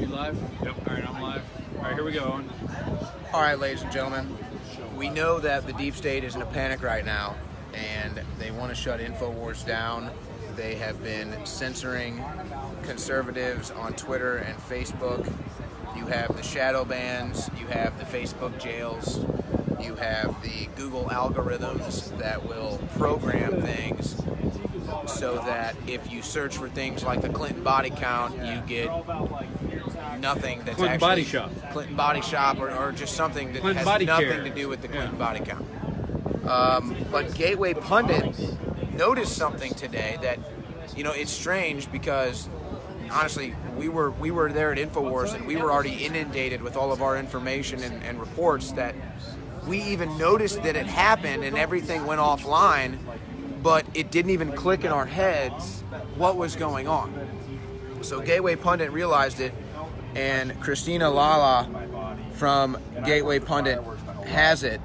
You live? Yep. All right, I'm live. All right, here we go. All right, ladies and gentlemen, we know that the deep state is in a panic right now, and they want to shut InfoWars down. They have been censoring conservatives on Twitter and Facebook. You have the shadow bans, you have the Facebook jails, you have the Google algorithms that will program things so that if you search for things like the Clinton body count, you get nothing that's Clinton actually body shop. Clinton body shop, or just something that Clinton has body nothing care. to do with the Clinton body count. But Gateway Pundit noticed something today that, you know, it's strange because honestly, we were there at InfoWars and we were already inundated with all of our information and reports that we even noticed that it happened and everything went offline, but it didn't even click in our heads what was going on. So Gateway Pundit realized it, and Christina Lala from Gateway Pundit has it,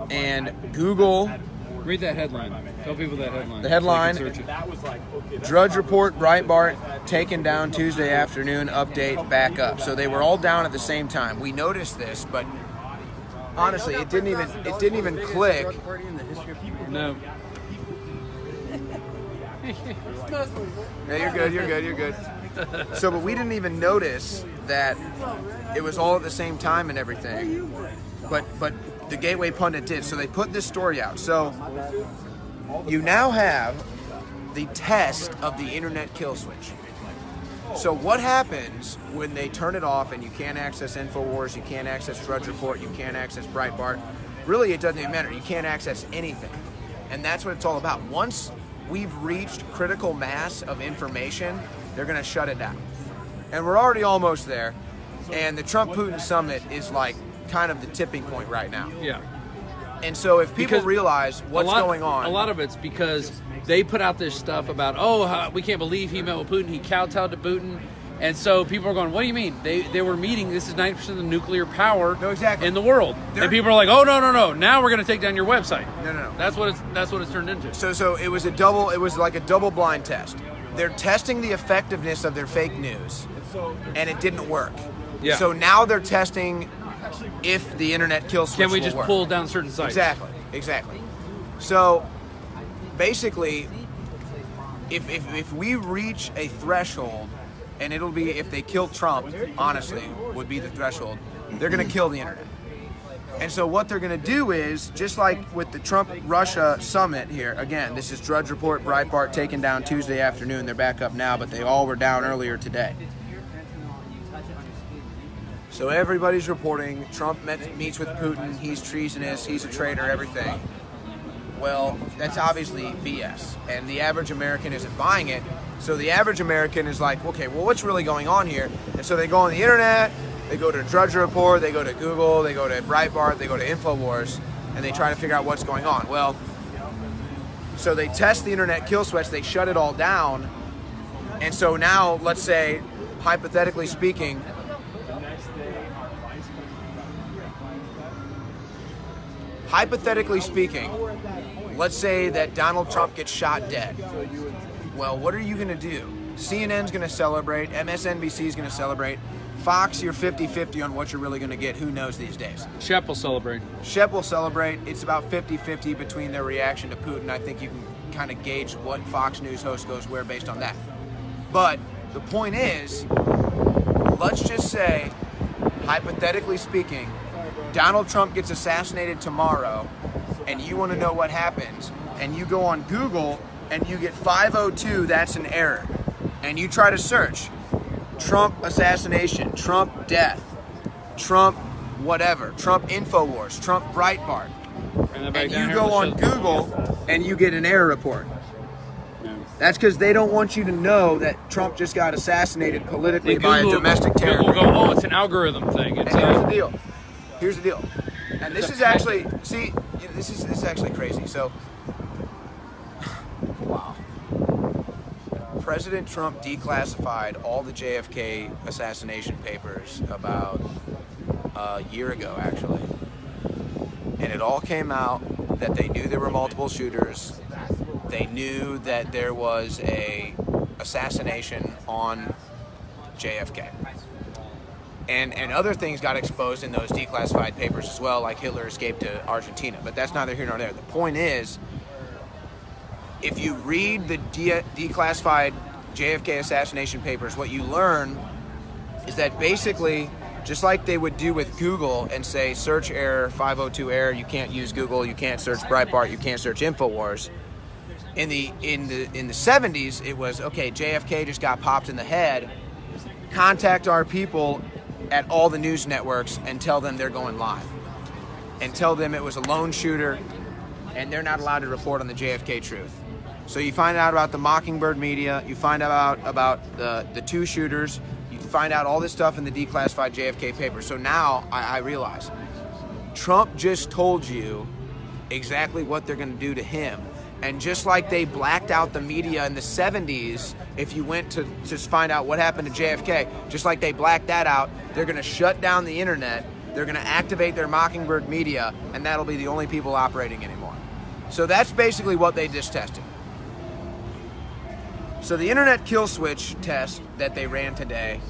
and Google... Read that headline. Tell people that headline. The headline, So they can search it. Drudge Report, Breitbart, taken down Tuesday afternoon, update, back up. So they were all down at the same time. We noticed this, but honestly, it didn't even click. No. Yeah, you're good. So, but we didn't even notice that it was all at the same time and everything. But the Gateway Pundit did. So they put this story out. So you now have the test of the internet kill switch. So what happens when they turn it off and you can't access InfoWars, you can't access Drudge Report, you can't access Breitbart? Really, it doesn't even matter. You can't access anything. And that's what it's all about. Once we've reached critical mass of information, they're going to shut it down. And we're already almost there. And the Trump-Putin summit is like kind of the tipping point right now. Yeah. And so if people Because realize what's going on... A lot of it's because they put out this stuff about, we can't believe he met with Putin, he kowtowed to Putin. And so people are going, what do you mean? They were meeting, this is 90% of the nuclear power in the world. And people are like, oh, no, now we're going to take down your website. No. That's what it's turned into. So it was like a double blind test. They're testing the effectiveness of their fake news, and it didn't work. Yeah. So now they're testing if the internet kill switch Can we will just work. pull down certain sites? Exactly. So basically, if we reach a threshold, and it'll be if they kill Trump, honestly, would be the threshold, they're going to kill the internet. And so what they're going to do is, just like with the Trump-Russia summit here, again, this is Drudge Report, Breitbart, taken down Tuesday afternoon. They're back up now, but they all were down earlier today. So everybody's reporting Trump meets with Putin, he's treasonous, he's a traitor, everything. Well, that's obviously BS, and the average American isn't buying it. So the average American is like, okay, well, what's really going on here? And so they go on the internet, they go to Drudge Report, they go to Google, they go to Breitbart, they go to InfoWars, and they try to figure out what's going on. Well, so they test the internet kill switch, they shut it all down, and so now, let's say, hypothetically speaking, let's say that Donald Trump gets shot dead. Well, what are you going to do? CNN's going to celebrate, MSNBC's going to celebrate, Fox, you're 50-50 on what you're really going to get. Who knows these days? Shep will celebrate. Shep will celebrate. It's about 50-50 between their reaction to Putin. I think you can kind of gauge what Fox News host goes where based on that. But the point is, let's just say, hypothetically speaking, Donald Trump gets assassinated tomorrow, and you want to know what happens, and you go on Google, and you get 502, that's an error. And you try to search Trump assassination, Trump death, Trump whatever, Trump InfoWars, Trump Breitbart. And you go on Google, and you get an error report. That's because they don't want you to know that Trump just got assassinated politically by a domestic terrorist. Google go, it's an algorithm thing. And here's the deal. Here's the deal. And this is actually, see, this is actually crazy. So, wow. President Trump declassified all the JFK assassination papers about a year ago, actually. And it all came out that they knew there were multiple shooters. They knew that there was a assassination on JFK. And other things got exposed in those declassified papers as well, like Hitler escaped to Argentina. But that's neither here nor there. The point is, if you read the declassified JFK assassination papers, what you learn is that basically, just like they would do with Google and say search error, 502 error, you can't use Google, you can't search Breitbart, you can't search InfoWars. In the 70s, it was, okay, JFK just got popped in the head. Contact our people at all the news networks and tell them they're going live. And tell them it was a lone shooter and they're not allowed to report on the JFK truth. So you find out about the Mockingbird media, you find out about the two shooters, you find out all this stuff in the declassified JFK paper. So now I realize Trump just told you exactly what they're going to do to him. And just like they blacked out the media in the 70s, if you went to just find out what happened to JFK, just like they blacked that out, they're going to shut down the internet, they're going to activate their Mockingbird media, and that'll be the only people operating anymore. So that's basically what they just tested. So the internet kill switch test that they ran today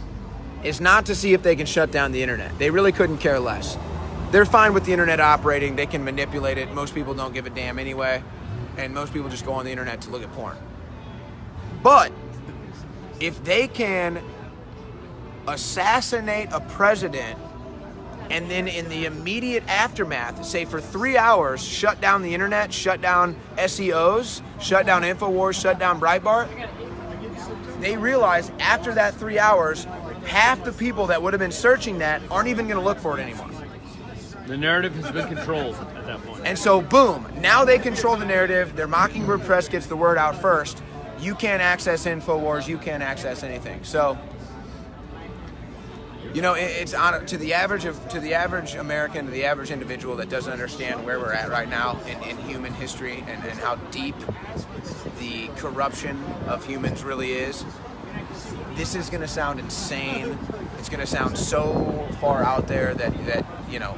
is not to see if they can shut down the internet. They really couldn't care less. They're fine with the internet operating, they can manipulate it, most people don't give a damn anyway. And most people just go on the internet to look at porn. But if they can assassinate a president and then in the immediate aftermath, say for 3 hours, shut down the internet, shut down SEOs, shut down InfoWars, shut down Breitbart, they realize after that 3 hours, half the people that would have been searching that aren't even going to look for it anymore. The narrative has been controlled at that point. And so, boom, now they control the narrative. Their Mockingbird press gets the word out first. You can't access InfoWars. You can't access anything. So, you know, it's on to the average American, to the average individual that doesn't understand where we're at right now in human history and how deep the corruption of humans really is. This is going to sound insane. It's going to sound so far out there that you know,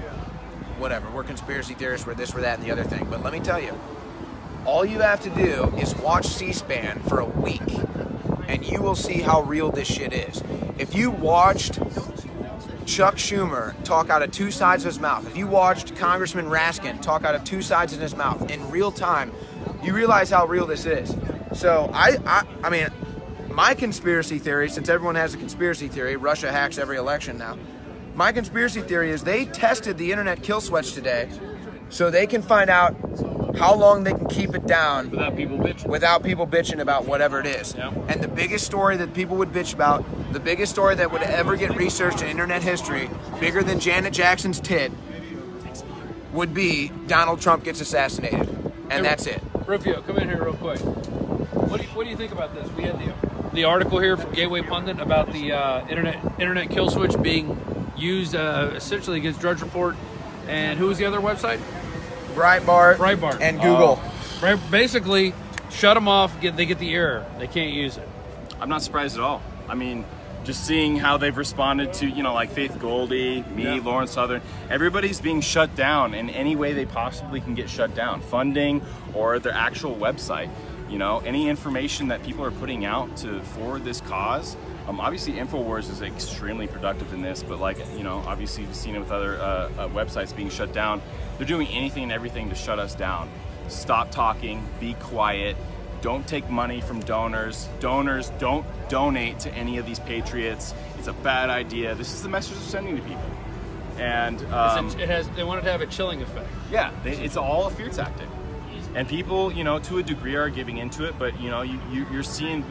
whatever, we're conspiracy theorists, we're this, we're that, and the other thing. But let me tell you, all you have to do is watch C-SPAN for a week, and you will see how real this shit is. If you watched Chuck Schumer talk out of two sides of his mouth, if you watched Congressman Raskin talk out of two sides of his mouth in real time, you realize how real this is. So, I mean, my conspiracy theory, since everyone has a conspiracy theory, Russia hacks every election now, my conspiracy theory is they tested the internet kill switch today so they can find out how long they can keep it down without people bitching about whatever it is. Yeah. And the biggest story that people would bitch about, the biggest story that would ever get researched in internet history, bigger than Janet Jackson's tit, would be Donald Trump gets assassinated. And that's it. Rufio, come in here real quick. What do you think about this? We had the article here from Gateway Pundit about the internet kill switch being used essentially against Drudge Report, and who was the other website? Breitbart and Google. Basically, shut them off. They get the error. They can't use it. I'm not surprised at all. I mean, just seeing how they've responded to, you know, like Faith Goldie, me, yeah, Lawrence Southern, everybody's being shut down in any way they possibly can get shut down. Funding or their actual website. You know, any information that people are putting out to forward this cause. Obviously, InfoWars is extremely productive in this, but like, you know, obviously you've seen it with other websites being shut down. They're doing anything and everything to shut us down. Stop talking, be quiet, don't take money from donors. Donors, don't donate to any of these patriots. It's a bad idea. This is the message they're sending to people. And they want it to have a chilling effect. Yeah, it's all a fear tactic. And people, you know, to a degree are giving into it, but you know, you're seeing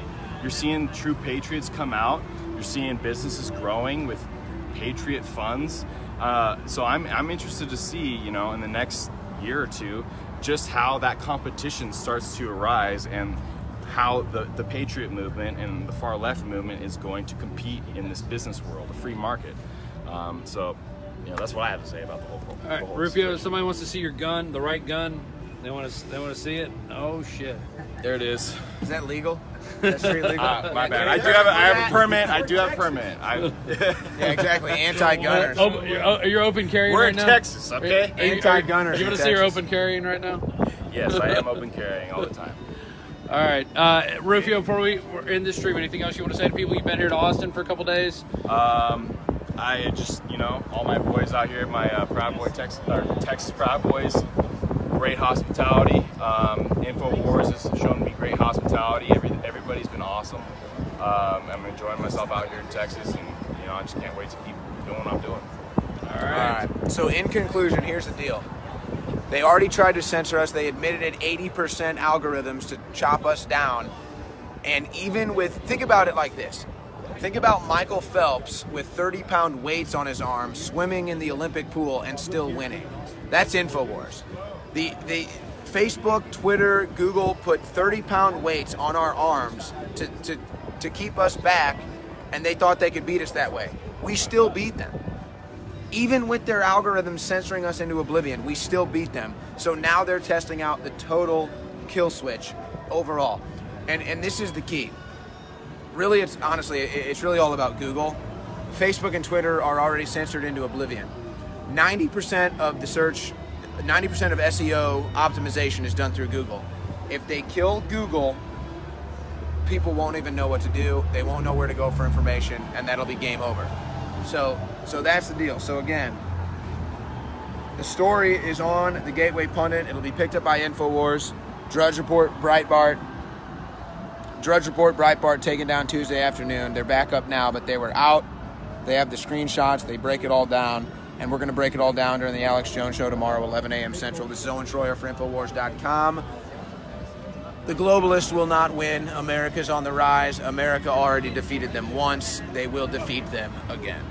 true patriots come out. You're seeing businesses growing with patriot funds. So I'm interested to see, you know, in the next year or two, just how that competition starts to arise and how the patriot movement and the far left movement is going to compete in this business world, a free market. So, you know, that's what I have to say about the whole program. All right, Rufio, if somebody wants to see your gun, the right gun, they want to see it. Oh shit! There it is. Is that legal? That's street legal. My bad. I have a permit. I do have a permit. Yeah, exactly. Anti-gunners. You're open carrying We're right now? in Texas, okay? Anti-gunners. You want to say you're open carrying right now? Yes, I am open carrying all the time. All right, Rufio. Before we're in this stream, anything else you want to say to people? You've been here to Austin for a couple days. I just, all my boys out here, my Proud Boy Texas Proud Boys, great hospitality. InfoWars has shown me great hospitality. Everybody's been awesome. I'm enjoying myself out here in Texas, and I just can't wait to keep doing what I'm doing. All right. So in conclusion, here's the deal. They already tried to censor us. They admitted it 80% algorithms to chop us down. And even with, think about it like this. Think about Michael Phelps with 30-pound weights on his arms, swimming in the Olympic pool and still winning. That's InfoWars. The Facebook, Twitter, Google put 30-pound weights on our arms to keep us back, and they thought they could beat us that way. We still beat them. Even with their algorithms censoring us into oblivion, we still beat them. So now they're testing out the total kill switch overall. And this is the key. Really, it's really all about Google. Facebook and Twitter are already censored into oblivion. 90% of the search, 90% of SEO optimization is done through Google. If they kill Google, people won't even know what to do. They won't know where to go for information, and that'll be game over. So that's the deal. So again, the story is on the Gateway Pundit. It'll be picked up by InfoWars. Drudge Report, Breitbart taken down Tuesday afternoon. They're back up now, but they were out. They have the screenshots. They break it all down, and we're going to break it all down during the Alex Jones Show tomorrow, 11 a.m. Central. This is Owen Schroyer for Infowars.com. The globalists will not win. America's on the rise. America already defeated them once. They will defeat them again.